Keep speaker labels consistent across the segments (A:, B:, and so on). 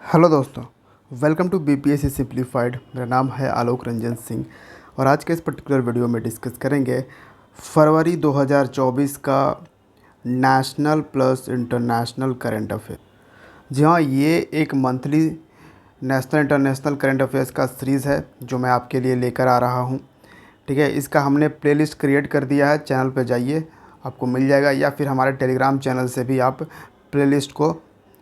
A: Hello दोस्तों, welcome to BPSC simplified. मेरा नाम है आलोक रंजन सिंह और आज के इस पर्टिकुलर वीडियो में डिस्कस करेंगे फरवरी 2024 का national plus international current affair. जी हाँ, ये एक monthly national international current affairs का सीरीज़ है जो मैं आपके लिए लेकर आ रहा हूँ। ठीक है, इसका हमने प्लेलिस्ट क्रिएट कर दिया है, चैनल पर जाइए आपको मिल जाएगा, या फिर हमारे टेलीग्राम चैनल से भी आप प्लेलिस्ट को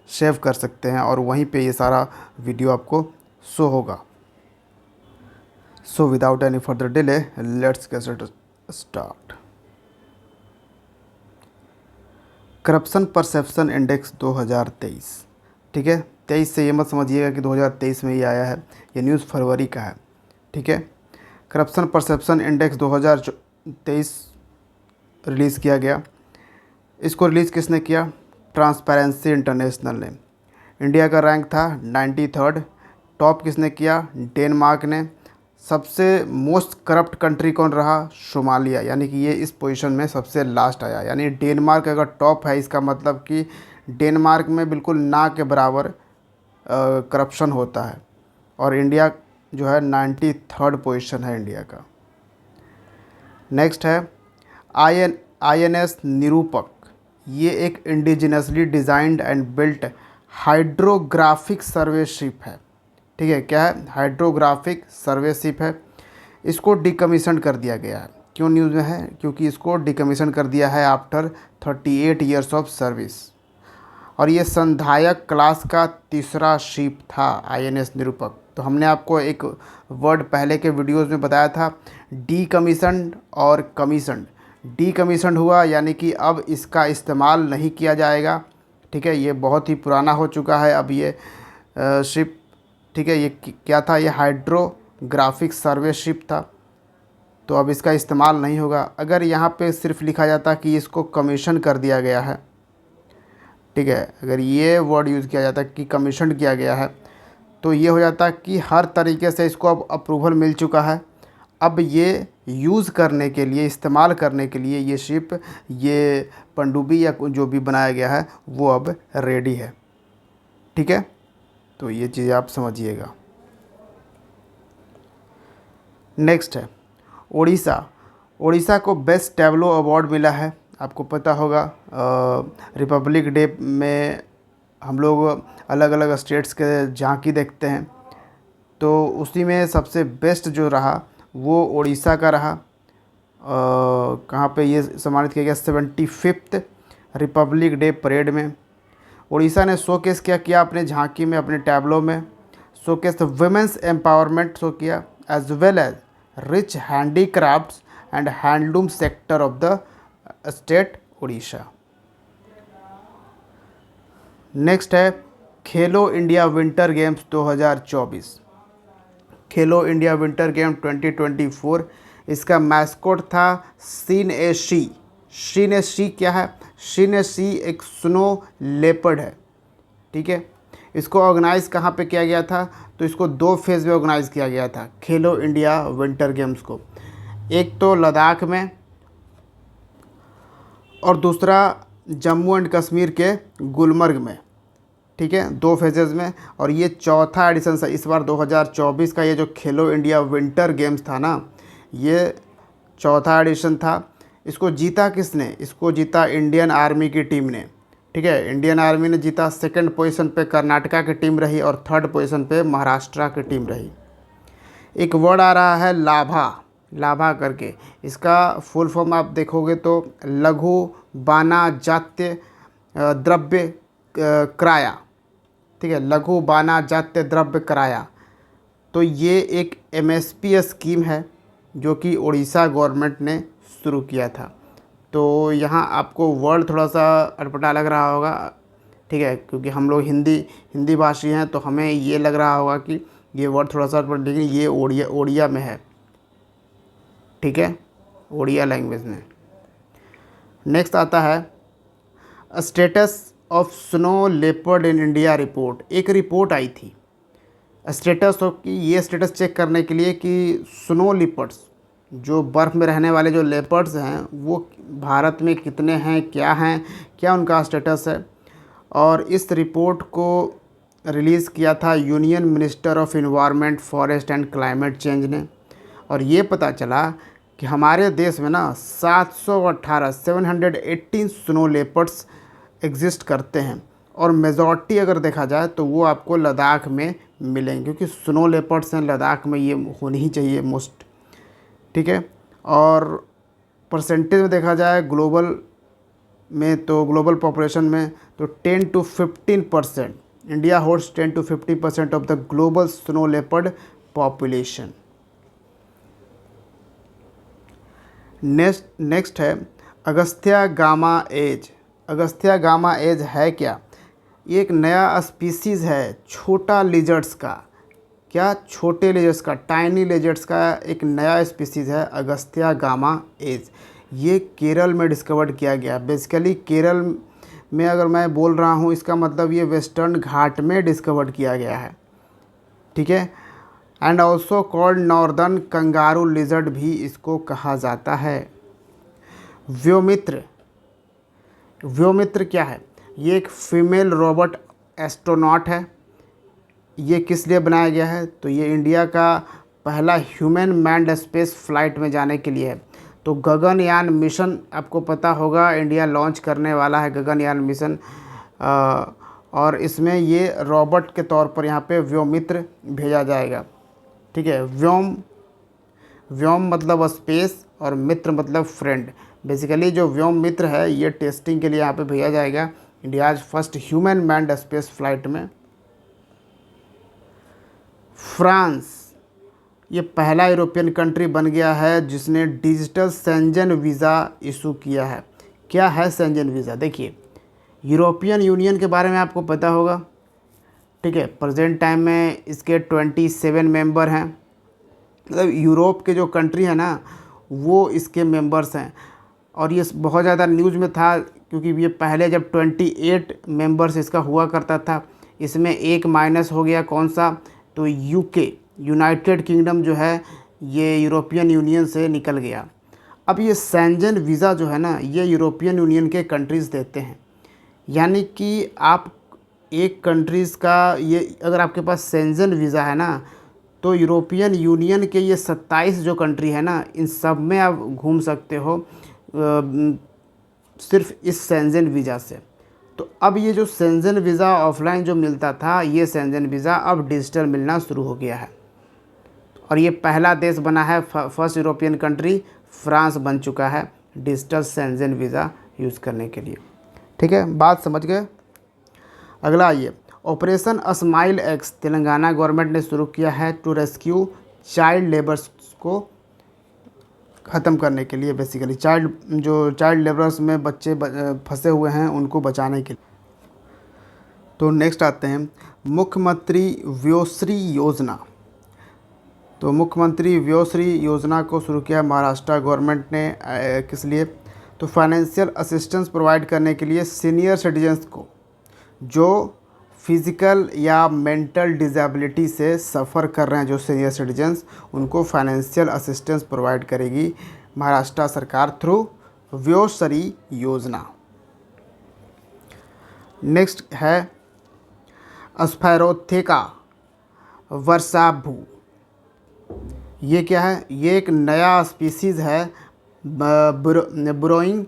A: सेव कर सकते हैं और वहीं पे ये सारा वीडियो आपको शो होगा। So without any further delay let's get start. Corruption perception index 2023। ठीक है, 23 से ये मत समझिएगा कि 2023 में ये आया है, ये न्यूज़ फरवरी का है। ठीक है, करप्शन परसेप्शन इंडेक्स 2023 रिलीज़ किया गया। इसको रिलीज़ किसने किया? ट्रांसपेरेंसी इंटरनेशनल ने। इंडिया का रैंक था 93rd। टॉप किसने किया? डेनमार्क ने। सबसे मोस्ट करप्ट कंट्री कौन रहा? सोमालिया, यानी कि ये इस पोजीशन में सबसे लास्ट आया। यानी डेनमार्क अगर टॉप है, इसका मतलब कि डेनमार्क में बिल्कुल ना के बराबर करप्शन होता है। और इंडिया जो है 93rd पोजीशन है इंडिया का। नेक्स्ट है INS निरूपक। ये एक indigenously designed and built hydrographic survey ship है। ठीक है, क्या है? हाइड्रोग्राफिक सर्वे शिप है। इसको डिकमीशन कर दिया गया है। क्यों न्यूज़ में है? क्योंकि इसको डिकमीशन कर दिया है आफ्टर 38 ईयर्स ऑफ सर्विस। और ये संधायक क्लास का तीसरा शिप था INS निरूपक। तो हमने आपको एक वर्ड पहले के वीडियोस में बताया था, डीकमीशन्ड और कमीशन्ड। डीकमीशन्ड हुआ यानी कि अब इसका इस्तेमाल नहीं किया जाएगा। ठीक है, ये बहुत ही पुराना हो चुका है अब ये शिप। ठीक है, ये क्या था? ये हाइड्रोग्राफिक सर्वे शिप था, तो अब इसका इस्तेमाल नहीं होगा। अगर यहाँ पे सिर्फ लिखा जाता कि इसको कमीशन कर दिया गया है, ठीक है, अगर ये वर्ड यूज़ किया जाता कि कमीशन किया गया है, तो ये हो जाता कि हर तरीके से इसको अब अप्रूवल मिल चुका है। अब ये यूज़ करने के लिए, इस्तेमाल करने के लिए ये शिप, ये पनडुब्बी या जो भी बनाया गया है वो अब रेडी है। ठीक है, तो ये चीज़ आप समझिएगा। नेक्स्ट है उड़ीसा। उड़ीसा को बेस्ट टैब्लो अवार्ड मिला है। आपको पता होगा रिपब्लिक डे में हम लोग अलग अलग स्टेट्स के झांकी देखते हैं, तो उसी में सबसे बेस्ट जो रहा वो उड़ीसा का रहा। कहाँ पे ये सम्मानित किया गया? 75th रिपब्लिक डे परेड में उड़ीसा ने शोकेस क्या किया अपने झांकी में, अपने टैब्लो में? शोकेस वुमेंस एम्पावरमेंट शो किया, as well as rich handicrafts and handloom sector of the state Orissa. Next है खेलो इंडिया विंटर गेम्स 2024। खेलो इंडिया विंटर गेम 2024, इसका मैस्कोट था सीन-ए-शी। सीन-ए-शी क्या है? सीन-ए-शी एक स्नो लेपर्ड है। ठीक है, इसको ऑर्गेनाइज़ कहाँ पे किया गया था? तो इसको 2 फेज़ में ऑर्गेनाइज़ किया गया था खेलो इंडिया विंटर गेम्स को। एक तो लद्दाख में और दूसरा जम्मू एंड कश्मीर के गुलमर्ग में। ठीक है, 2 फेजेज़ में। और ये चौथा एडिशन था इस बार 2024 का। ये जो खेलो इंडिया विंटर गेम्स था ना, ये चौथा एडिशन था। इसको जीता किसने? इसको जीता इंडियन आर्मी की टीम ने। ठीक है, इंडियन आर्मी ने जीता। सेकंड पोजीशन पे कर्नाटका की टीम रही और थर्ड पोजीशन पे महाराष्ट्र की टीम रही। एक वर्ड आ रहा है लाभा, लाभा करके। इसका फुल फॉर्म आप देखोगे तो लघु बाना जात्य द्रव्य क्राया। ठीक है, लघु बाना जात्य द्रव्य कराया। तो ये एक MSP स्कीम है जो कि उड़ीसा गवर्नमेंट ने शुरू किया था। तो यहाँ आपको वर्ड थोड़ा सा अटपटा लग रहा होगा। ठीक है, क्योंकि हम लोग हिंदी भाषी हैं, तो हमें ये लग रहा होगा कि ये वर्ड थोड़ा सा अटपटा, लेकिन ये ओडिया में है। ठीक है, ओडिया लैंग्वेज में। नेक्स्ट आता है status of snow leopard in India report. एक रिपोर्ट आई थी स्टेटस ऑफ की, ये स्टेटस चेक करने के लिए कि स्नो लिपर्ड्स, जो बर्फ़ में रहने वाले जो लेपर्ड्स हैं, वो भारत में कितने हैं, क्या हैं, क्या उनका स्टेटस है। और इस रिपोर्ट को रिलीज़ किया था union minister of environment forest and climate change ने। और ये पता चला कि हमारे देश में ना 718 स्नो लेपर्ड्स एग्जिस्ट करते हैं, और मेजॉरिटी अगर देखा जाए तो वो आपको लद्दाख में मिलेंगे, क्योंकि स्नो लेपर्ड्स हैं लद्दाख में, ये होनी ही चाहिए मोस्ट। ठीक है, और परसेंटेज में देखा जाए ग्लोबल में, तो ग्लोबल पॉपुलेशन में तो 10 to 15%, India holds 10 to 50% of the global snow leopard population. Next है Agastya gamma age. Agastya gamma age है क्या? ये एक नया स्पीसीज़ है छोटा लिजर्ड्स का। क्या? छोटे लिजर्ड्स का, टाइनी लिजर्ड्स का एक नया स्पीसीज़ है अगस्त्या गामा एज। ये केरल में डिस्कवर किया गया। बेसिकली केरल में अगर मैं बोल रहा हूँ, इसका मतलब ये वेस्टर्न घाट में डिस्कवर किया गया है। ठीक है, and also called northern kangaroo lizard भी इसको कहा जाता है। व्योमित्र। व्योमित्र क्या है? ये एक फीमेल रोबोट एस्ट्रोनॉट है। ये किस लिए बनाया गया है? तो ये इंडिया का पहला ह्यूमन मैन्ड स्पेस फ्लाइट में जाने के लिए है। तो गगनयान मिशन आपको पता होगा, इंडिया लॉन्च करने वाला है गगनयान मिशन, और इसमें ये रोबोट के तौर पर यहाँ पे व्योमित्र भेजा जाएगा। ठीक है, व्योम मतलब स्पेस और मित्र मतलब फ्रेंड। बेसिकली जो व्योम मित्र है ये टेस्टिंग के लिए यहाँ पे भेजा जाएगा India's first human manned space flight में। फ्रांस ये पहला यूरोपियन कंट्री बन गया है जिसने डिजिटल शेंजन वीज़ा इशू किया है। क्या है शेंजन वीज़ा? देखिए, यूरोपियन यूनियन के बारे में आपको पता होगा। ठीक है, प्रेजेंट टाइम में इसके 27 मेंबर हैं, मतलब यूरोप के जो कंट्री है ना वो इसके मेंबर्स हैं। और ये बहुत ज़्यादा न्यूज़ में था क्योंकि ये पहले जब 28 मेंबर्स इसका हुआ करता था, इसमें एक माइनस हो गया। कौन सा? तो यूके, यूनाइटेड किंगडम जो है ये यूरोपियन यूनियन से निकल गया। अब ये शेंजन वीज़ा जो है ना ये यूरोपियन यूनियन के कंट्रीज़ देते हैं, यानी कि आप एक कंट्रीज़ का ये अगर आपके पास शेंजन वीज़ा है ना तो यूरोपियन यूनियन के ये 27 जो कंट्री है ना इन सब में आप घूम सकते हो सिर्फ इस शेंजन वीज़ा से। तो अब ये जो शेंजन वीज़ा ऑफलाइन जो मिलता था ये शेंजन वीज़ा अब डिजिटल मिलना शुरू हो गया है, और ये पहला देश बना है, फर्स्ट यूरोपियन कंट्री फ्रांस बन चुका है डिजिटल शेंजन वीज़ा यूज़ करने के लिए। ठीक है, बात समझ गए। अगला आइए, operation smile x Telangana government ने शुरू किया है टू रेस्क्यू चाइल्ड लेबर्स को ख़त्म करने के लिए। बेसिकली चाइल्ड लेबर्स में बच्चे फंसे हुए हैं उनको बचाने के लिए। तो नेक्स्ट आते हैं मुख्यमंत्री व्योश्री योजना। तो मुख्यमंत्री व्योश्री योजना को शुरू किया महाराष्ट्र गवर्नमेंट ने। किस लिए? तो फाइनेंशियल असिस्टेंस प्रोवाइड करने के लिए सीनियर सिटीजन्स को जो फिज़िकल या मेंटल डिसेबिलिटी से सफ़र कर रहे हैं, जो सीनियर सिटीजन्स, उनको फाइनेंशियल असिस्टेंस प्रोवाइड करेगी महाराष्ट्र सरकार थ्रू व्योश्री योजना। नेक्स्ट है स्फेरोथेका वर्षाभू। ये क्या है? ये एक नया स्पीसीज़ है ब्रोइंग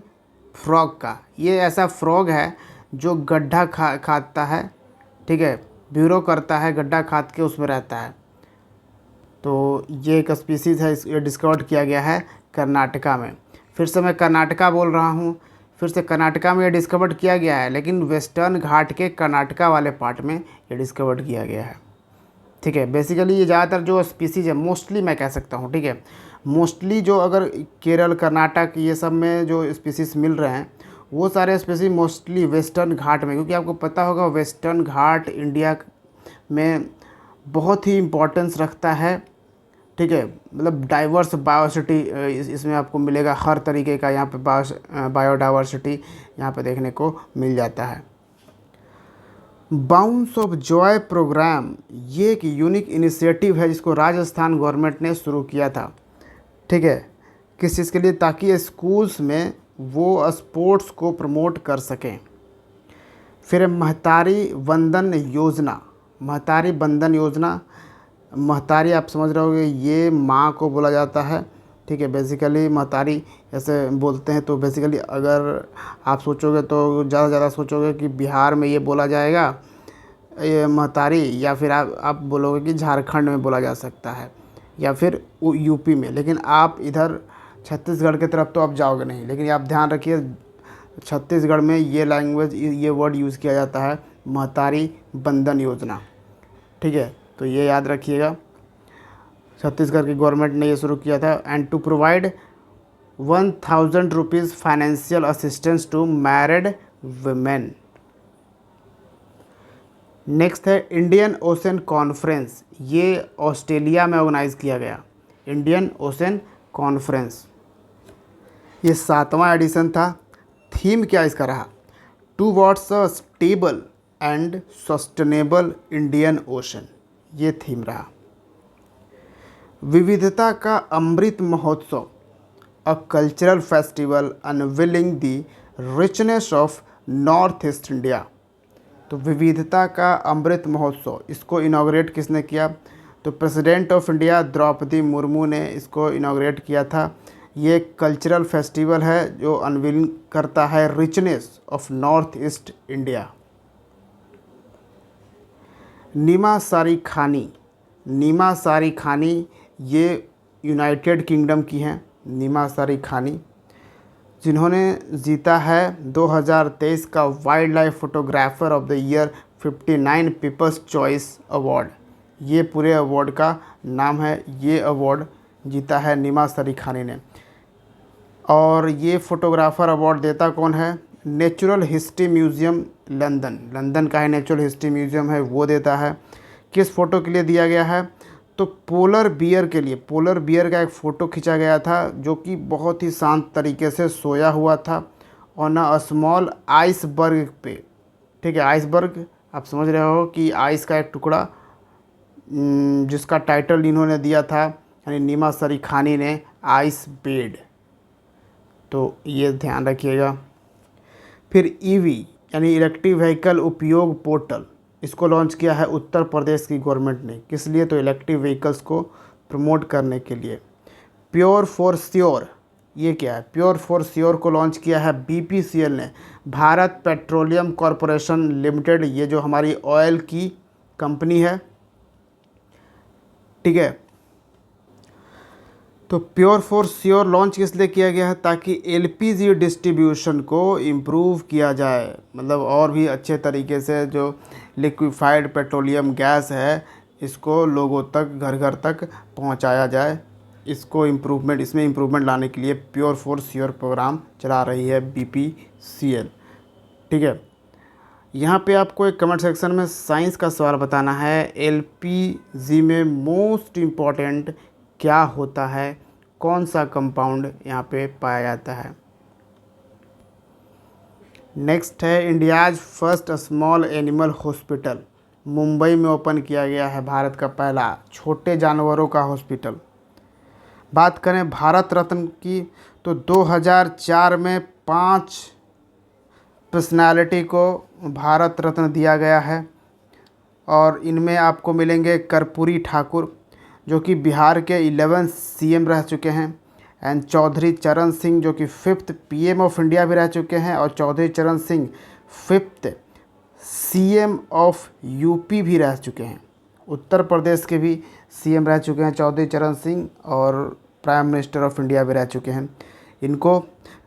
A: फ्रॉग का। ये ऐसा फ्रॉग है जो गड्ढा खाता है। ठीक है, ब्यूरो करता है, गड्ढा खाद के उसमें रहता है। तो ये एक स्पीसीज़ है, ये डिस्कवर किया गया है कर्नाटका में। फिर से मैं कर्नाटका बोल रहा हूँ, फिर से कर्नाटका में ये डिस्कवर किया गया है, लेकिन वेस्टर्न घाट के कर्नाटका वाले पार्ट में ये डिस्कवर किया गया है। ठीक है, बेसिकली ये ज़्यादातर जो स्पीसीज़ है, मोस्टली मैं कह सकता हूँ, ठीक है, मोस्टली जो अगर केरल कर्नाटक ये सब में जो स्पीसीज़ मिल रहे हैं वो सारे स्पीसीज मोस्टली वेस्टर्न घाट में, क्योंकि आपको पता होगा वेस्टर्न घाट इंडिया में बहुत ही इम्पोर्टेंस रखता है। ठीक है, मतलब डाइवर्स बायोसिटी इसमें आपको मिलेगा, हर तरीके का यहाँ पे बायोडाइवर्सिटी यहाँ पे देखने को मिल जाता है। बाउंस ऑफ जॉय प्रोग्राम ये एक यूनिक इनिशिएटिव है जिसको राजस्थान गवर्नमेंट ने शुरू किया था। ठीक है, किस चीज़ के लिए? ताकि स्कूल्स में वो स्पोर्ट्स को प्रमोट कर सकें। फिर महतारी वंदन योजना। महतारी बंधन योजना, महतारी आप समझ रहे होगे ये माँ को बोला जाता है, ठीक है। बेसिकली महतारी ऐसे बोलते हैं, तो बेसिकली अगर आप सोचोगे तो ज़्यादा से ज़्यादा सोचोगे कि बिहार में ये बोला जाएगा ये महतारी, या फिर आप बोलोगे कि झारखंड में बोला जा सकता है, या फिर यूपी में। लेकिन आप इधर छत्तीसगढ़ की तरफ तो आप जाओगे नहीं, लेकिन आप ध्यान रखिए छत्तीसगढ़ में ये लैंग्वेज, ये वर्ड यूज़ किया जाता है, महतारी बंधन योजना, ठीक है। तो ये याद रखिएगा, छत्तीसगढ़ की गवर्नमेंट ने ये शुरू किया था। And to provide 1000 rupees financial assistance to married women. Next है इंडियन ओशन कॉन्फ्रेंस, ये ऑस्ट्रेलिया में ऑर्गेनाइज़ किया गया, इंडियन ओशन कॉन्फ्रेंस। ये 7वां एडिशन था। थीम क्या इसका रहा? Towards a stable and sustainable Indian ocean, ये थीम रहा। विविधता का Amrit Mahotsav, a cultural festival unveiling the richness of north east India. तो विविधता का अमृत महोत्सव, इसको इनॉग्रेट किसने किया? तो president of India Droupadi Murmu ने इसको इनॉग्रेट किया था। ये कल्चरल फेस्टिवल है जो अनवीलिंग करता है richness of north east India. Nima Sarikhani खानी, नीमा सारी खानी ये यूनाइटेड किंगडम की हैं, नीमा सारी खानी, जिन्होंने जीता है 2023 का wild life photographer of the year 59 people's choice award. ये पूरे अवार्ड का नाम है, ये अवार्ड जीता है नीमा सारी खानी ने। और ये फ़ोटोग्राफ़र अवार्ड देता कौन है? Natural history museum London, London का है नेचुरल हिस्ट्री म्यूज़ियम है, वो देता है। किस फ़ोटो के लिए दिया गया है? तो पोलर बियर के लिए, पोलर बियर का एक फ़ोटो खींचा गया था जो कि बहुत ही शांत तरीके से सोया हुआ था ऑन अ स्मॉल आइसबर्ग पे, ठीक है। आइसबर्ग आप समझ रहे हो कि आइस का एक टुकड़ा, जिसका टाइटल इन्होंने दिया था यानी नीमा सारी खानी ने, आइस बेड। तो ये ध्यान रखिएगा। फिर ईवी यानी इलेक्ट्रिक व्हीकल उपयोग पोर्टल, इसको लॉन्च किया है उत्तर प्रदेश की गवर्नमेंट ने। किस लिए? तो इलेक्ट्रिक व्हीकल्स को प्रमोट करने के लिए। प्योर फॉर श्योर, ये क्या है? प्योर फॉर श्योर को लॉन्च किया है बीपीसीएल ने, भारत पेट्रोलियम कॉरपोरेशन लिमिटेड, ये जो हमारी ऑयल की कंपनी है, ठीक है। तो प्योर फॉर श्योर लॉन्च किस लिए किया गया है? ताकि एलपीजी डिस्ट्रीब्यूशन को इम्प्रूव किया जाए, मतलब और भी अच्छे तरीके से जो लिक्विफाइड पेट्रोलियम गैस है इसको लोगों तक, घर घर तक पहुंचाया जाए। इसको इम्प्रूवमेंट, इसमें इम्प्रूवमेंट लाने के लिए प्योर फॉर श्योर प्रोग्राम चला रही है बीपीसीएल, ठीक है। यहाँ पे आपको एक कमेंट सेक्शन में साइंस का सवाल बताना है, एलपीजी में मोस्ट इम्पॉर्टेंट क्या होता है, कौन सा कंपाउंड यहाँ पे पाया जाता है। नेक्स्ट है India's first small animal hospital, Mumbai में ओपन किया गया है भारत का पहला छोटे जानवरों का हॉस्पिटल। बात करें भारत रत्न की, तो 2004 में 5 पर्सनालिटी को भारत रत्न दिया गया है, और इनमें आपको मिलेंगे कर्पूरी ठाकुर जो कि बिहार के 11 सीएम रह चुके हैं, एंड चौधरी चरण सिंह जो कि 5th पीएम ऑफ इंडिया भी रह चुके हैं, और चौधरी चरण Singh 5th CM of UP भी रह चुके हैं। उत्तर प्रदेश के भी सीएम रह चुके हैं चौधरी चरण सिंह, और प्राइम मिनिस्टर ऑफ इंडिया भी रह चुके हैं इनको।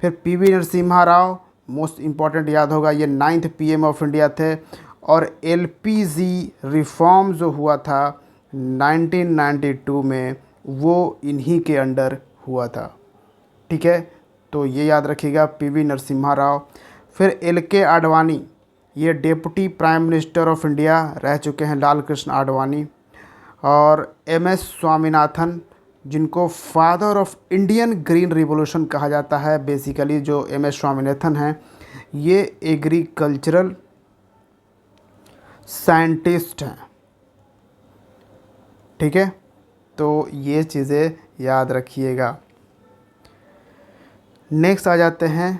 A: फिर PV Narasimha Rao, most important याद होगा, ये 9th पीएम ऑफ इंडिया थे, और एलपीजी रिफॉर्म जो हुआ था 1992 में वो इन्हीं के अंडर हुआ था, ठीक है। तो ये याद रखिएगा, पीवी नरसिम्हा राव। फिर एलके आडवाणी, ये deputy prime minister of India रह चुके हैं, लाल कृष्ण आडवाणी। और एमएस स्वामीनाथन, जिनको father of Indian green revolution कहा जाता है। बेसिकली जो एमएस स्वामीनाथन हैं ये एग्रीकल्चरल साइंटिस्ट हैं, ठीक है। तो ये चीज़ें याद रखिएगा। नेक्स्ट आ जाते हैं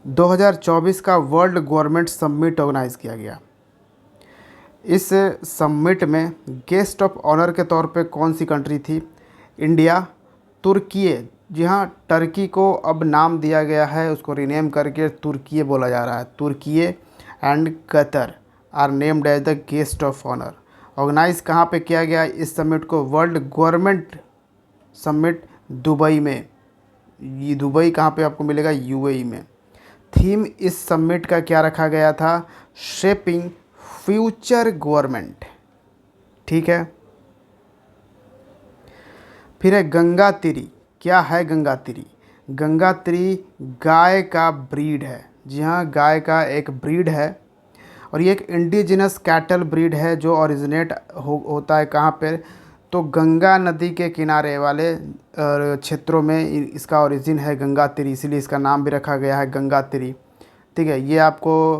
A: 2024 का वर्ल्ड गवर्नमेंट समिट ऑर्गेनाइज़ किया गया। इस समिट में गेस्ट ऑफ ऑनर के तौर पे कौन सी कंट्री थी? इंडिया, तुर्की, जी हाँ, टर्की को अब नाम दिया गया है, उसको रीनेम करके तुर्की बोला जा रहा है। तुर्की and Qatar are named as the guest of honour. Organise कहाँ पे किया गया इस समिट को? वर्ल्ड गवर्नमेंट समिट दुबई में। ये दुबई कहाँ पे आपको मिलेगा? यूएई में। थीम इस समिट का क्या रखा गया था? Shaping future government. ठीक है। फिर है गंगातिरी। क्या है गंगातिरी? गंगातिरी गाय का ब्रीड है। जी हाँ, गाय का एक ब्रीड है और ये एक इंडिजिनस कैटल ब्रीड है जो ओरिजिनेट होता है कहाँ पर? तो गंगा नदी के किनारे वाले क्षेत्रों में इसका ओरिजिन है गंगातिरी, इसीलिए इसका नाम भी रखा गया है गंगातिरी। ठीक है। ये आपको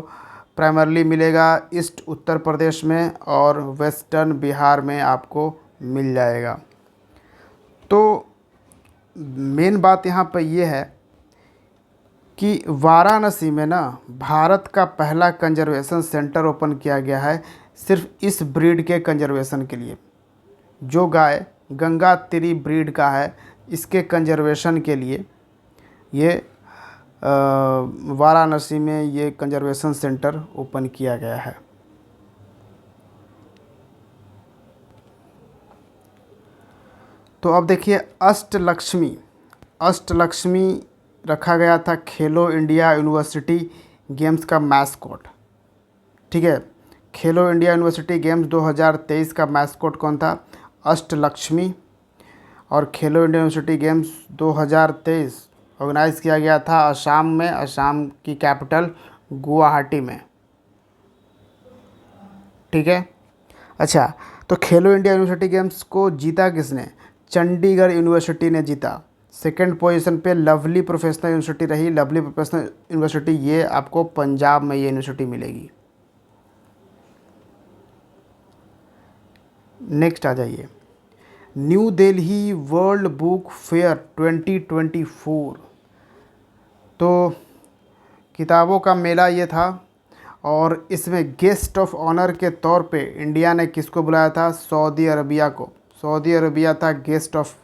A: प्राइमरली मिलेगा ईस्ट उत्तर प्रदेश में और वेस्टर्न बिहार में आपको मिल जाएगा। तो मेन बात यहाँ पर ये है कि वाराणसी में ना भारत का पहला कंजर्वेशन सेंटर ओपन किया गया है सिर्फ इस ब्रीड के कंजर्वेशन के लिए। जो गाय गंगातिरी ब्रीड का है इसके कंजर्वेशन के लिए ये वाराणसी में ये कंजर्वेशन सेंटर ओपन किया गया है। तो अब देखिए अष्टलक्ष्मी। अष्टलक्ष्मी रखा गया था खेलो इंडिया यूनिवर्सिटी गेम्स का मैस्कॉट। ठीक है। खेलो इंडिया यूनिवर्सिटी गेम्स 2023 का मैस्कॉट कौन था? अष्टलक्ष्मी। और खेलो इंडिया यूनिवर्सिटी गेम्स 2023 ऑर्गेनाइज़ किया गया था असम में, असम की कैपिटल गुवाहाटी में। ठीक है। अच्छा, तो खेलो इंडिया यूनिवर्सिटी गेम्स को जीता किसने? चंडीगढ़ यूनिवर्सिटी ने जीता। सेकंड पोजीशन पे लवली प्रोफेशनल यूनिवर्सिटी रही। लवली प्रोफेशनल यूनिवर्सिटी ये आपको पंजाब में ये यूनिवर्सिटी मिलेगी। नेक्स्ट आ जाइए, new Delhi world book fair 2024। तो किताबों का मेला ये था और इसमें गेस्ट ऑफ ऑनर के तौर पे इंडिया ने किसको बुलाया था? सऊदी अरबिया को। सऊदी अरबिया था guest of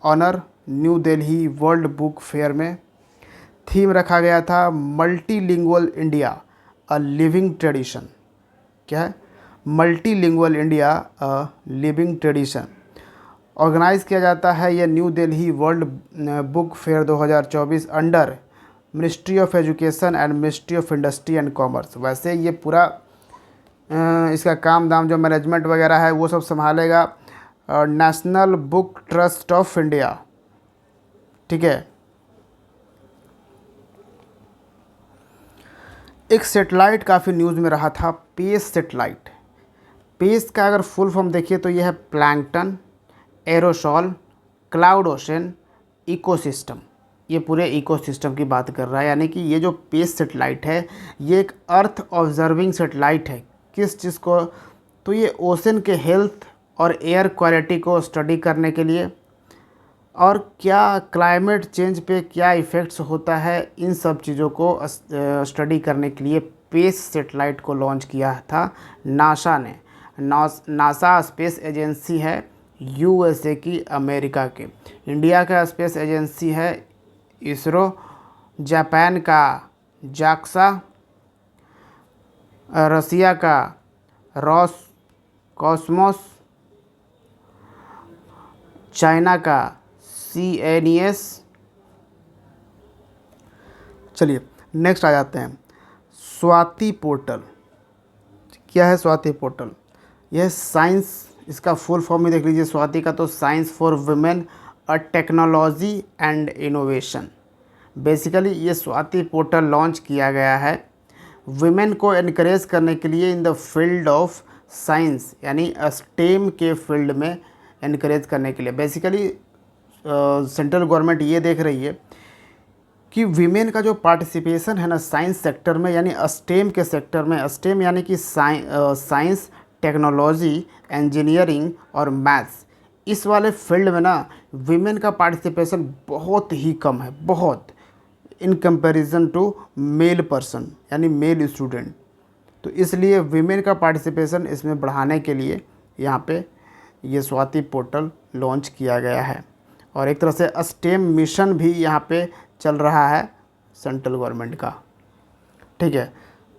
A: honour new Delhi world book fair में। थीम रखा गया था multilingual India a living tradition. क्या है? Multilingual India a living tradition. Organise किया जाता है ये new Delhi world book fair 2024 under ministry of education and ministry of industry and commerce. वैसे ये पूरा इसका काम दाम जो मैनेजमेंट वगैरह है वो सब संभालेगा national book trust of India. ठीक है। एक सेटेलाइट काफ़ी न्यूज़ में रहा था, पेस सेटेलाइट। पेस का अगर फुल फॉर्म देखिए तो यह है plankton, aerosol, cloud ocean, ecosystem. ये पूरे इकोसिस्टम की बात कर रहा है, यानी कि ये जो पेस सेटेलाइट है ये एक अर्थ ऑब्जर्विंग सेटेलाइट है। किस चीज़ को? तो ये ओशन के हेल्थ और एयर क्वालिटी को स्टडी करने के लिए और क्या क्लाइमेट चेंज पे क्या इफ़ेक्ट्स होता है इन सब चीज़ों को स्टडी करने के लिए पेस सेटेलाइट को लॉन्च किया था नासा ने। नासा स्पेस एजेंसी है यूएसए की, अमेरिका के। इंडिया का स्पेस एजेंसी है इसरो, जापान का जाक्सा, रसिया का रॉस कॉस्मोस, चाइना का CNES। चलिए नेक्स्ट आ जाते हैं, स्वाति पोर्टल। क्या है स्वाति पोर्टल? यह साइंस, इसका फुल फॉर्म ही देख लीजिए स्वाति का, तो science for women a technology and innovation. Basically ये स्वाति पोर्टल लॉन्च किया गया है वुमेन को इनकरेज करने के लिए in the field of science, यानी स्टेम के फील्ड में इनकरेज करने के लिए। बेसिकली सेंट्रल गवर्नमेंट ये देख रही है कि वीमेन का जो पार्टिसिपेशन है ना साइंस सेक्टर में, यानी स्टेम के सेक्टर में, स्टेम यानी कि साइंस, टेक्नोलॉजी, इंजीनियरिंग और मैथ्स, इस वाले फील्ड में ना वीमेन का पार्टिसिपेशन बहुत ही कम है, बहुत, in comparison to male person यानी मेल स्टूडेंट। तो इसलिए वीमेन का पार्टिसिपेशन इसमें बढ़ाने के लिए यहाँ पे ये स्वाति पोर्टल लॉन्च किया गया है। और एक तरह से स्टेम मिशन भी यहाँ पे चल रहा है सेंट्रल गवर्नमेंट का, ठीक है।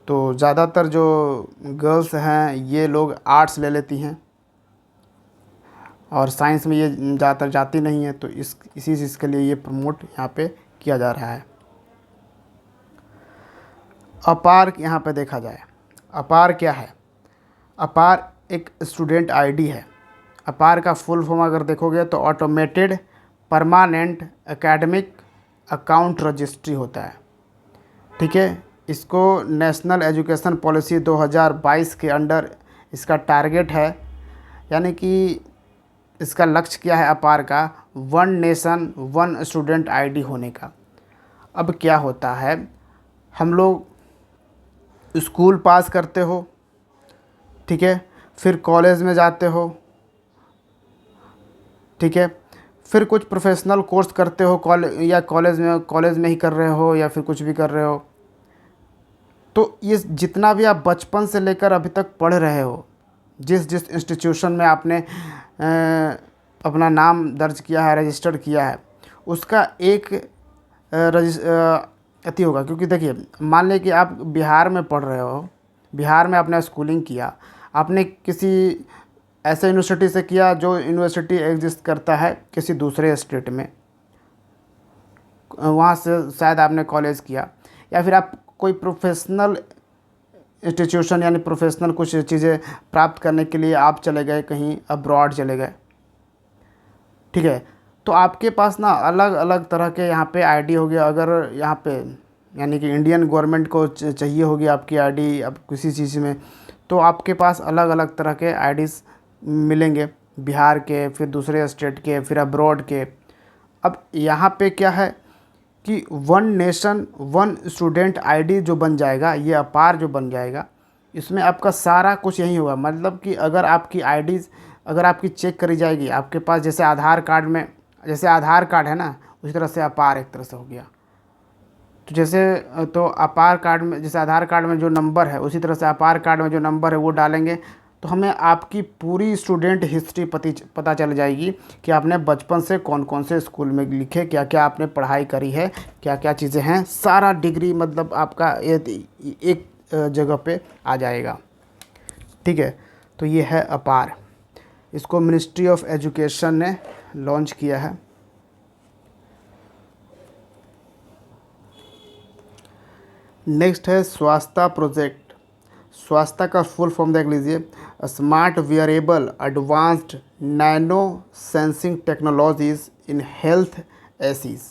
A: तो ज़्यादातर जो गर्ल्स हैं ये लोग आर्ट्स ले लेती हैं और साइंस में ये ज़्यादातर जाती नहीं है, तो इसी चीज़ के लिए ये प्रमोट यहाँ पे किया जा रहा है। अपार यहाँ पे देखा जाए, अपार क्या है? अपार एक स्टूडेंट आईडी है। अपार का फुल फॉर्म अगर देखोगे तो automated permanent academic account registry होता है, ठीक है। इसको नेशनल एजुकेशन पॉलिसी 2022 के अंडर इसका टारगेट है, यानी कि इसका लक्ष्य क्या है अपार का? One nation one student ID होने का। अब क्या होता है, हम लोग स्कूल पास करते हो, ठीक है, फिर कॉलेज में जाते हो, ठीक है, फिर कुछ प्रोफेशनल कोर्स करते हो कॉलेज में ही कर रहे हो या फिर कुछ भी कर रहे हो। तो ये जितना भी आप बचपन से लेकर अभी तक पढ़ रहे हो, जिस इंस्टीट्यूशन में आपने अपना नाम दर्ज किया है, रजिस्टर्ड किया है, उसका एक अति होगा। क्योंकि देखिए, मान लें कि आप बिहार में पढ़ रहे हो, बिहार में आपने स्कूलिंग किया, आपने किसी ऐसे यूनिवर्सिटी से किया जो यूनिवर्सिटी एग्जिस्ट करता है किसी दूसरे स्टेट में, वहाँ से शायद आपने कॉलेज किया, या फिर आप कोई प्रोफेशनल इंस्टीट्यूशन यानी प्रोफेशनल कुछ चीज़ें प्राप्त करने के लिए आप चले गए कहीं अब्रॉड चले गए, ठीक है। तो आपके पास ना अलग अलग तरह के यहाँ पे आईडी हो गया। अगर यहाँ पे यानी कि इंडियन गवर्नमेंट को चाहिए होगी आपकी आईडी अब किसी चीज़ में, तो आपके पास अलग अलग तरह के आईडीज़ मिलेंगे, बिहार के, फिर दूसरे स्टेट के, फिर अब्रॉड के। अब यहाँ पे क्या है कि one nation one student ID जो बन जाएगा, ये अपार जो बन जाएगा, इसमें आपका सारा कुछ यही होगा। मतलब कि अगर आपकी आईडीज़ अगर आपकी चेक करी जाएगी, आपके पास जैसे आधार कार्ड में, जैसे आधार कार्ड है ना, उसी तरह से अपार एक तरह से हो गया। तो जैसे तो अपार कार्ड में जैसे आधार कार्ड में जो नंबर है, उसी तरह से अपार कार्ड में जो नंबर है वो डालेंगे, तो हमें आपकी पूरी स्टूडेंट हिस्ट्री पता चल जाएगी कि आपने बचपन से कौन कौन से स्कूल में लिखे, क्या क्या आपने पढ़ाई करी है, क्या क्या चीज़ें हैं, सारा डिग्री मतलब आपका एक जगह पे आ जाएगा, ठीक है। तो ये है अपार, इसको मिनिस्ट्री ऑफ एजुकेशन ने लॉन्च किया है। नेक्स्ट है स्वास्थ्य प्रोजेक्ट। स्वास्थ्य का फुल फॉर्म देख लीजिए, smart wearable advanced nano sensing technologies in health ACs.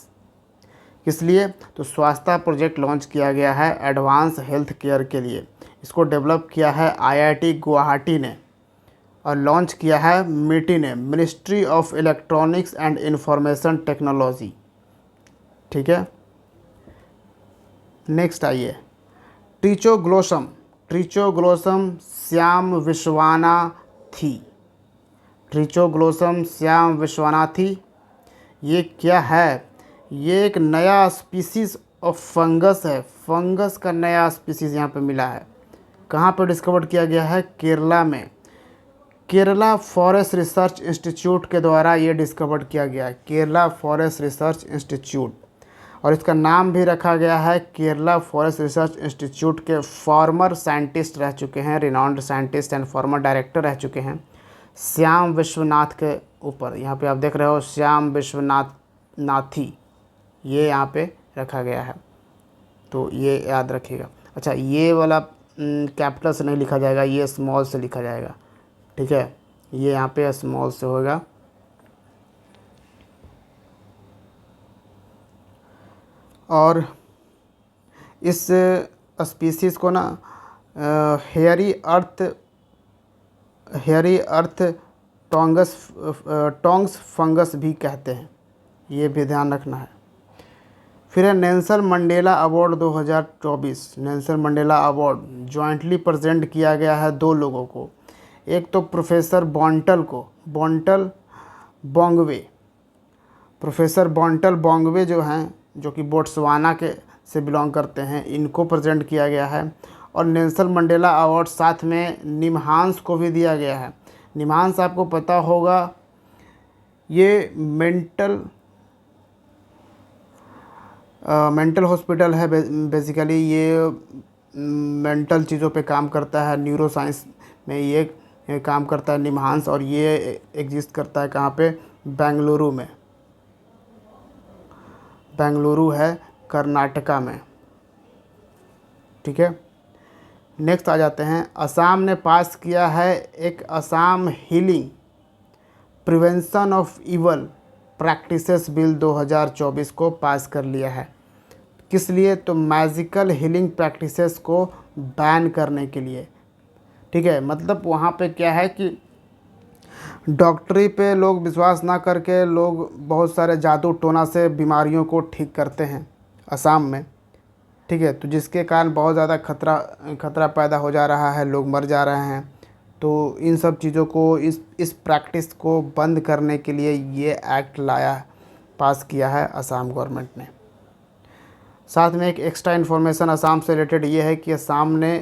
A: किस लिए? तो स्वास्थ्य प्रोजेक्ट लॉन्च किया गया है एडवांस हेल्थ केयर के लिए। इसको डेवलप किया है आईआईटी गुवाहाटी ने और लॉन्च किया है मिटी ने, ministry of electronics and information technology, ठीक है। नेक्स्ट आइए, ट्रिचोग्लोसम श्याम विश्वानाथी। ट्रिचोग्लोसम श्याम विश्वानाथी ये क्या है? ये एक नया स्पीसीज़ ऑफ फंगस है। फंगस का नया स्पीसीज़ यहाँ पे मिला है। कहाँ पर डिस्कवर किया गया है? केरला में। केरला फॉरेस्ट रिसर्च इंस्टीट्यूट के द्वारा ये डिस्कवर किया गया है, केरला फॉरेस्ट रिसर्च इंस्टीट्यूट। और इसका नाम भी रखा गया है केरला फॉरेस्ट रिसर्च इंस्टीट्यूट के फॉर्मर साइंटिस्ट रह चुके हैं, renowned scientist and farmer director रह चुके हैं, श्याम विश्वनाथ के ऊपर। यहाँ पे आप देख रहे हो श्याम विश्वनाथी, ये यहाँ पे रखा गया है, तो ये याद रखिएगा। अच्छा, ये वाला कैपिटल से नहीं लिखा जाएगा, ये स्मॉल से लिखा जाएगा, ठीक है। ये यहाँ पे स्मॉल से होगा। और इस स्पीसीज़ को ना हेयरी अर्थ टोंग्स फंगस भी कहते हैं, ये भी ध्यान रखना है। फिर है Nelson Mandela award 2024। Nelson Mandela award jointly present किया गया है दो लोगों को। एक तो प्रोफेसर बॉन्टल बोंगवे, प्रोफेसर बॉन्टल बोंगवे जो हैं, जो कि बोट्सवाना के से बिलोंग करते हैं, इनको प्रेजेंट किया गया है। और नेल्सन मंडेला अवार्ड साथ में निमहांस को भी दिया गया है। निमहांस आपको पता होगा ये मेंटल हॉस्पिटल है। बेसिकली ये मेंटल चीज़ों पे काम करता है, न्यूरो साइंस में ये काम करता है निमहांस, और ये एग्जिस्ट करता है कहाँ पे, बेंगलुरु में। बेंगलुरु है कर्नाटका में, ठीक है। नेक्स्ट आ जाते हैं, असम ने पास किया है एक Assam healing prevention of evil practices bill 2024 को पास कर लिया है। किस लिए? तो मैजिकल हीलिंग प्रैक्टिसेस को बैन करने के लिए, ठीक है। मतलब वहाँ पे क्या है कि डॉक्टरी पे लोग विश्वास ना करके लोग बहुत सारे जादू टोना से बीमारियों को ठीक करते हैं असम में, ठीक है। तो जिसके कारण बहुत ज़्यादा खतरा पैदा हो जा रहा है, लोग मर जा रहे हैं। तो इन सब चीज़ों को, इस प्रैक्टिस को बंद करने के लिए ये एक्ट पास किया है असम गवर्नमेंट ने। साथ में एक एक्स्ट्रा इन्फॉर्मेशन असम से रिलेटेड ये है कि असम ने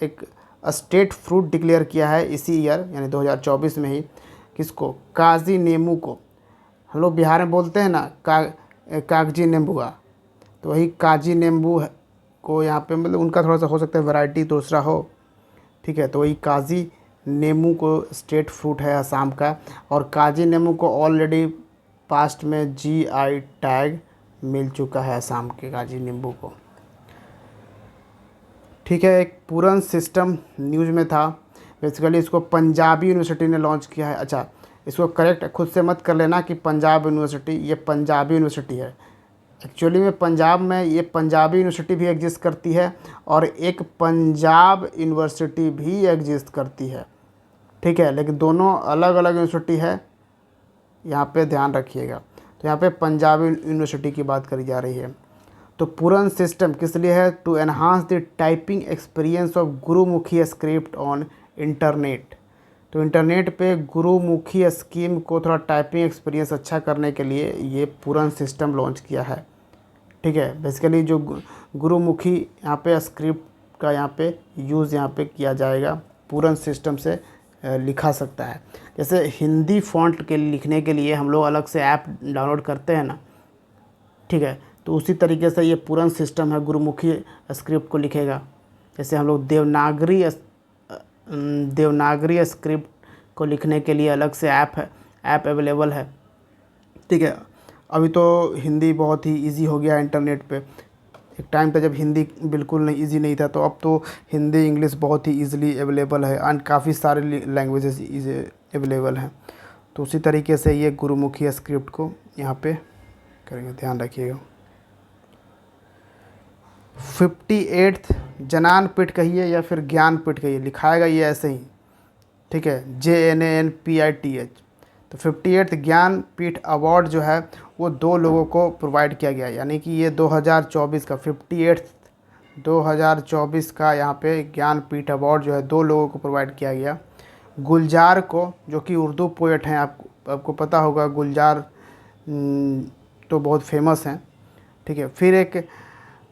A: एक स्टेट फ्रूट डिक्लेयर किया है इसी ईयर, यानी 2024 में ही। किसको? काजी नींबू को। हम लोग बिहार में बोलते हैं ना कागजी नींबुआ, तो वही काजी नींबू को यहाँ पे, मतलब उनका थोड़ा सा हो सकता है वैरायटी दूसरा हो, ठीक है। तो वही काजी नींबू को स्टेट फ्रूट है असम का, और काजी नींबू को ऑलरेडी पास्ट में GI टैग मिल चुका है असम के काजी नींबू को, ठीक है। एक पूरन सिस्टम न्यूज़ में था। बेसिकली इसको पंजाबी यूनिवर्सिटी ने लॉन्च किया है। अच्छा, इसको करेक्ट खुद से मत कर लेना कि पंजाब यूनिवर्सिटी, ये पंजाबी यूनिवर्सिटी है। एक्चुअली में पंजाब में ये पंजाबी यूनिवर्सिटी भी एग्जिस्ट करती है और एक पंजाब यूनिवर्सिटी भी एग्जिस्ट करती है, ठीक है। लेकिन दोनों अलग अलग यूनिवर्सिटी है, यहाँ पे ध्यान रखिएगा। तो यहाँ पे पंजाबी यूनिवर्सिटी की बात करी जा रही है। तो पूरन सिस्टम किस लिए है? To enhance the typing experience of Gurmukhi script on internet. तो इंटरनेट पे गुरुमुखी स्कीम को थोड़ा टाइपिंग एक्सपीरियंस अच्छा करने के लिए ये पूरन सिस्टम लॉन्च किया है, ठीक है। बेसिकली जो गुरुमुखी यहाँ पे स्क्रिप्ट का यहाँ पे यूज़ यहाँ पे किया जाएगा, पूरन सिस्टम से लिखा सकता है। जैसे हिंदी फ़ॉन्ट के लिखने के लिए हम लोग अलग से ऐप डाउनलोड करते हैं ना, ठीक है। तो उसी तरीके से ये पूरन सिस्टम है, गुरुमुखी स्क्रिप्ट को लिखेगा। जैसे हम लोग देवनागरी स्क्रिप्ट को लिखने के लिए अलग से ऐप अवेलेबल है, ठीक है। अभी तो हिंदी बहुत ही इजी हो गया है इंटरनेट पे। एक टाइम था जब हिंदी बिल्कुल नहीं इजी नहीं था, तो अब तो हिंदी इंग्लिश बहुत ही इजीली अवेलेबल है एंड काफ़ी सारे लैंग्वेजेस अवेलेबल हैं। तो उसी तरीके से ये गुरुमुखी स्क्रिप्ट को यहाँ पे करेंगे, ध्यान रखिएगा। 58th ज्ञानपीठ कहिए या फिर ज्ञानपीठ कहिए, लिखाएगा ये ऐसे ही, ठीक है, JNANPITH। तो 58th ज्ञानपीठ अवार्ड जो है वो 2 लोगों को प्रोवाइड किया गया, यानी कि ये 2024 का 58th 2024 का यहाँ पे ज्ञानपीठ अवार्ड जो है 2 लोगों को प्रोवाइड किया गया। गुलजार को, जो कि उर्दू पोएट हैं, आपको पता होगा गुलजार तो बहुत फेमस हैं, ठीक है। फिर एक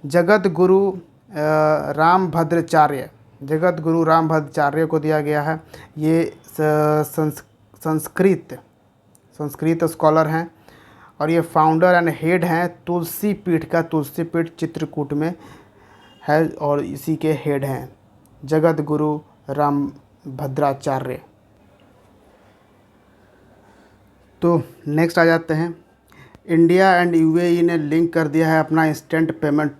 A: जगत गुरु रामभद्राचार्य को दिया गया है। ये संस्कृत स्कॉलर हैं और ये फाउंडर एंड हेड हैं तुलसी पीठ का। तुलसी पीठ चित्रकूट में है और इसी के हेड हैं जगत गुरु रामभद्राचार्य। तो नेक्स्ट आ जाते हैं, इंडिया एंड UAE ने लिंक कर दिया है अपना इंस्टेंट पेमेंट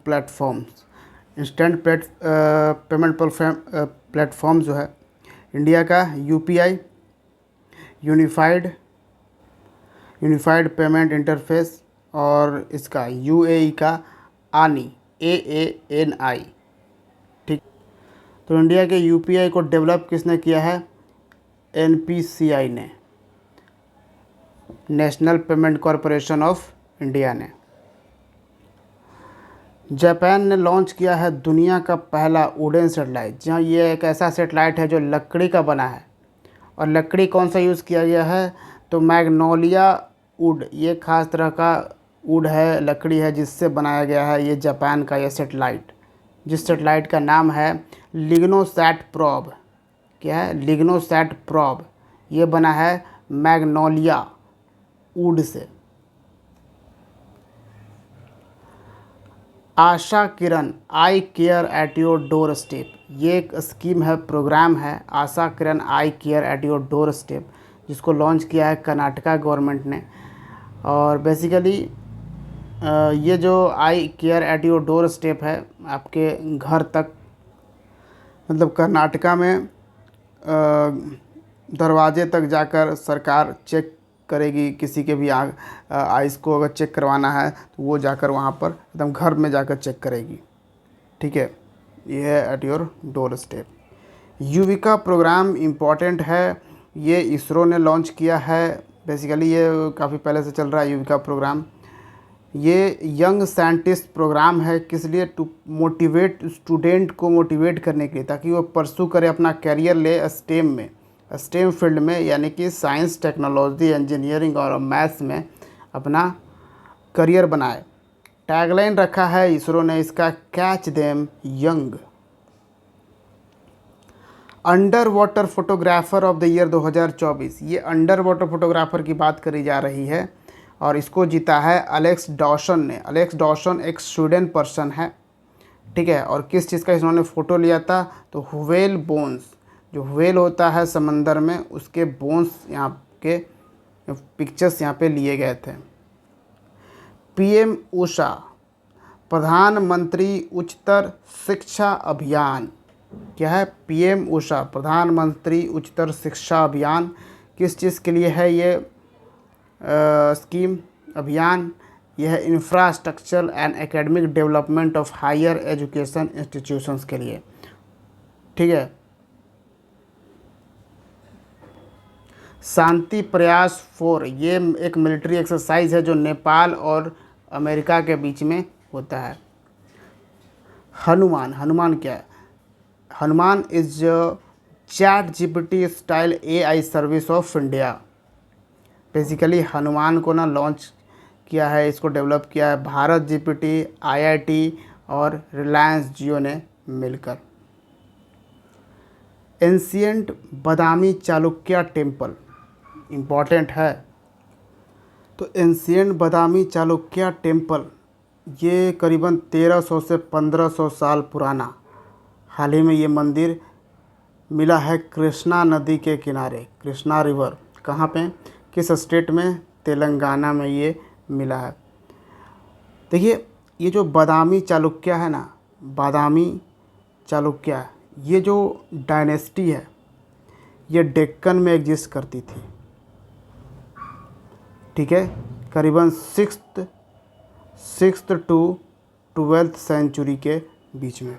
A: प्लेटफॉर्म जो है इंडिया का UPI यूनिफाइड पेमेंट इंटरफेस और इसका UAE का AANI, ठीक। तो इंडिया के UPI को डेवलप किसने किया है? NPCI ने, national payment corporation of India ने। जापान ने लॉन्च किया है दुनिया का पहला वुडन सेटेलाइट। जहाँ ये एक ऐसा सेटेलाइट है जो लकड़ी का बना है, और लकड़ी कौन सा यूज़ किया गया है? तो मैग्नोलिया वुड, ये खास तरह का वुड है, लकड़ी है जिससे बनाया गया है ये जापान का ये सेटेलाइट, जिस सैटेलाइट का नाम है लिग्नोसैट प्रोब। क्या है? LignoSat probe. ये बना है मैग्नोलिया वुड से। Asha Kiran eye care at your doorstep. ये एक स्कीम है, प्रोग्राम है, Asha Kiran eye care at your doorstep, जिसको लॉन्च किया है कर्नाटका गवर्नमेंट ने। और बेसिकली ये जो eye care at your doorstep है, आपके घर तक, मतलब कर्नाटका में दरवाजे तक जाकर सरकार चेक करेगी। किसी के भी आइस को अगर चेक करवाना है तो वो जाकर वहाँ पर एकदम घर में जाकर चेक करेगी। ठीक है, ये है at your doorstep. Yuvika programme important है, ये इसरो ने लॉन्च किया है। बेसिकली ये काफ़ी पहले से चल रहा है युविका प्रोग्राम। ये यंग साइंटिस्ट प्रोग्राम है, किस लिए? टू मोटिवेट स्टूडेंट को मोटिवेट करने के लिए, ताकि वो परसू करे अपना करियर ले स्टेम फील्ड में, यानी कि साइंस, टेक्नोलॉजी, इंजीनियरिंग और मैथ्स में अपना करियर बनाए। टैगलाइन रखा है इसरो ने इसका, catch them young. Under water photographer of the year 2024, ये अंडर वाटर फोटोग्राफर की बात करी जा रही है और इसको जीता है अलेक्स डॉशन ने। अलेक्स डॉशन एक स्वीडन पर्सन है। ठीक है, और किस चीज़ का इन्होंने फ़ोटो लिया था? तो व्हेल बोन्स, जो व्हेल होता है समंदर में, उसके बोन्स यहाँ के पिक्चर्स यहाँ पे लिए गए थे। पीएम उषा, प्रधानमंत्री उच्चतर शिक्षा अभियान। क्या है? पीएम उषा, प्रधानमंत्री उच्चतर शिक्षा अभियान। किस चीज़ के लिए है ये स्कीम, अभियान? यह है infrastructure and academic development of higher education institutions के लिए। ठीक है। शांति प्रयास 4, ये एक मिलिट्री एक्सरसाइज है जो नेपाल और अमेरिका के बीच में होता है। हनुमान क्या है? Hanuman is ChatGPT style AI service of India. Basically Hanuman को ना लॉन्च किया है, इसको डेवलप किया है भारत GPT, IIT और रिलायंस जियो ने मिलकर। एंशियंट बादामी चालुक्य टेम्पल इम्पॉर्टेंट है। तो एंशियंट बादामी चालुक्य टेम्पल ये करीबन 1300 से 1500 साल पुराना, हाल ही में ये मंदिर मिला है कृष्णा नदी के किनारे, कृष्णा रिवर। कहाँ पे? किस स्टेट में? तेलंगाना में ये मिला है। देखिए, ये जो बादामी चालुक्य है ना, बादामी चालुक्य, ये जो डायनेस्टी है ये डेक्कन में एग्जिस्ट करती थी। ठीक है, करीबन 6th to 12th सेंचुरी के बीच में।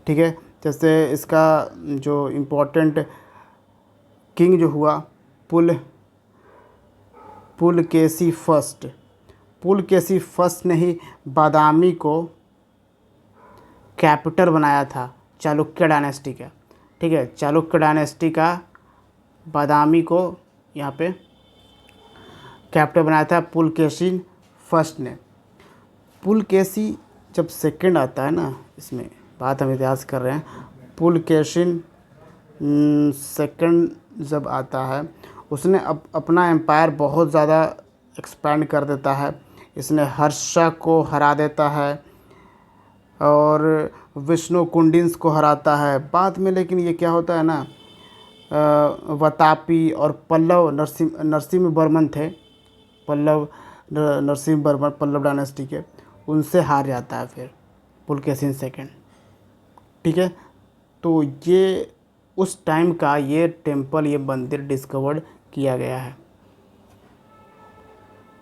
A: ठीक है, जैसे इसका जो इम्पोर्टेंट किंग जो हुआ पुलकेशी फर्स्ट ने ही बादामी को कैपिटल बनाया था चालुक्य डायनेस्टी का। ठीक है, चालुक्य डायनेस्टी का बादामी को यहाँ पे कैपिटल बनाया था पुलकेशी फर्स्ट ने। पुलकेशी जब सेकंड आता है ना, इसमें बात हम इतिहास कर रहे हैं, पुलकेशी सेकंड जब आता है, उसने अपना एम्पायर बहुत ज़्यादा एक्सपैंड कर देता है। इसने हर्षा को हरा देता है और विष्णु कुंडिन्स को हराता है बाद में। लेकिन ये क्या होता है ना, वतापी और पल्लव नरसिम्हा वर्मन थे, नरसिम्हा वर्मन पल्लव डायनेस्टी के, उनसे हार जाता है फिर पुलकेशिन सेकंड। ठीक है, तो ये उस टाइम का ये टेम्पल, ये मंदिर डिस्कवर्ड किया गया है।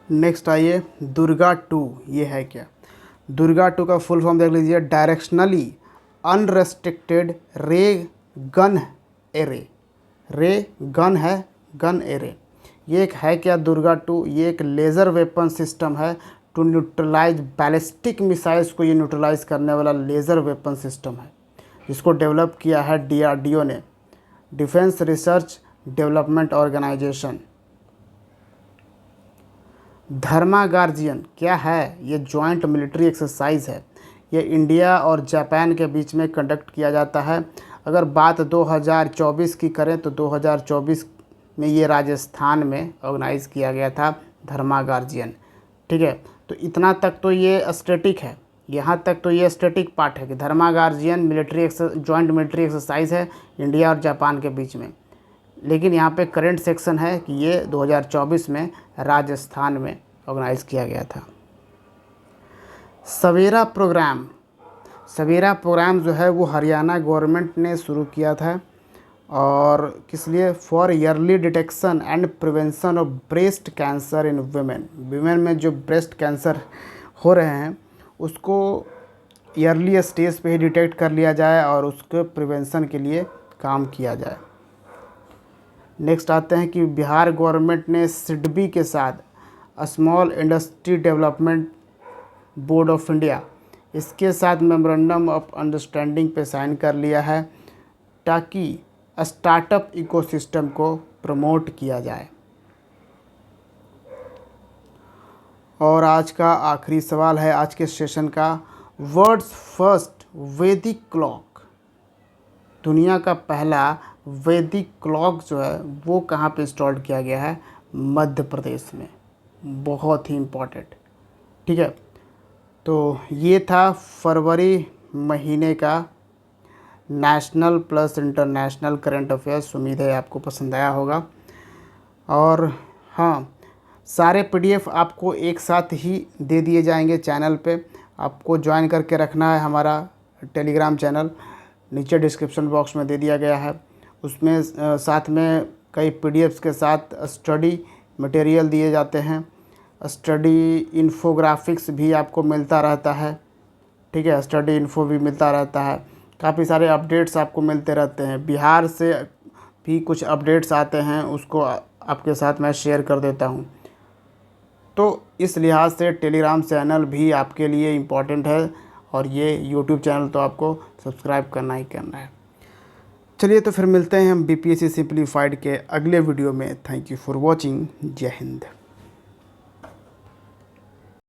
A: नेक्स्ट आइए दुर्गा 2, ये है क्या? दुर्गा 2 का फुल फॉर्म देख लीजिए, डायरेक्शनली अनरेस्ट्रिक्टेड रे गन एरे। रे गन है, गन एरे। ये एक है क्या दुर्गा 2? ये एक लेज़र वेपन सिस्टम है टू न्यूट्रलाइज बैलिस्टिक मिसाइल्स को ये न्यूट्रलाइज करने वाला लेज़र वेपन सिस्टम है, जिसको डेवलप किया है DRDO ने, डिफेंस रिसर्च डेवलपमेंट ऑर्गेनाइजेशन। धर्मा गार्जियन क्या है? ये जॉइंट मिलिट्री एक्सरसाइज है। ये इंडिया और जापान के बीच में कंडक्ट किया जाता है। अगर बात 2024 की करें तो 2024 में ये राजस्थान में ऑर्गेनाइज़ किया गया था, धर्मा गार्जियन। ठीक है, तो इतना तक तो ये स्टैटिक है, यहाँ तक तो ये स्टैटिक पार्ट है कि धर्मा गार्जियन जॉइंट मिलिट्री एक्सरसाइज है इंडिया और जापान के बीच में। लेकिन यहाँ पे करंट सेक्शन है कि ये 2024 में राजस्थान में ऑर्गेनाइज़ किया गया था। सवेरा प्रोग्राम जो है वो हरियाणा गवर्नमेंट ने शुरू किया था, और किस लिए? For yearly detection and prevention of breast cancer in women में जो ब्रेस्ट कैंसर हो रहे हैं उसको ईयरली स्टेज पे ही डिटेक्ट कर लिया जाए और उसके प्रिवेंशन के लिए काम किया जाए। नेक्स्ट आते हैं कि बिहार गवर्नमेंट ने सिडबी के साथ small industry development board of India, इसके साथ मेमोरेंडम ऑफ अंडरस्टैंडिंग पे साइन कर लिया है ताकि स्टार्टअप इकोसिस्टम को प्रमोट किया जाए। और आज का आखिरी सवाल है आज के सेशन का, वर्ल्ड्स फर्स्ट वैदिक क्लॉक, दुनिया का पहला वैदिक क्लॉक जो है वो कहाँ पे इंस्टॉल किया गया है? मध्य प्रदेश में। बहुत ही इम्पोर्टेंट। ठीक है, तो ये था फरवरी महीने का national plus international current affairs. उम्मीद है आपको पसंद आया होगा। और हाँ, सारे पीडीएफ आपको एक साथ ही दे दिए जाएंगे चैनल पे। आपको ज्वाइन करके रखना है हमारा टेलीग्राम चैनल, नीचे डिस्क्रिप्शन बॉक्स में दे दिया गया है। उसमें साथ में कई पीडीएफ्स के साथ स्टडी मटेरियल दिए जाते हैं, स्टडी इन्फोग्राफिक्स भी आपको मिलता रहता है। ठीक है, स्टडी इन्फो भी मिलता रहता है, काफ़ी सारे अपडेट्स आपको मिलते रहते हैं। बिहार से भी कुछ अपडेट्स आते हैं, उसको आपके साथ मैं शेयर कर देता हूँ। तो इस लिहाज से टेलीग्राम चैनल भी आपके लिए इम्पॉर्टेंट है, और ये यूट्यूब चैनल तो आपको सब्सक्राइब करना ही करना है। चलिए तो फिर मिलते हैं हम बीपीएससी सिंप्लीफाइड के अगले वीडियो में। Thank you for watching. जय हिंद।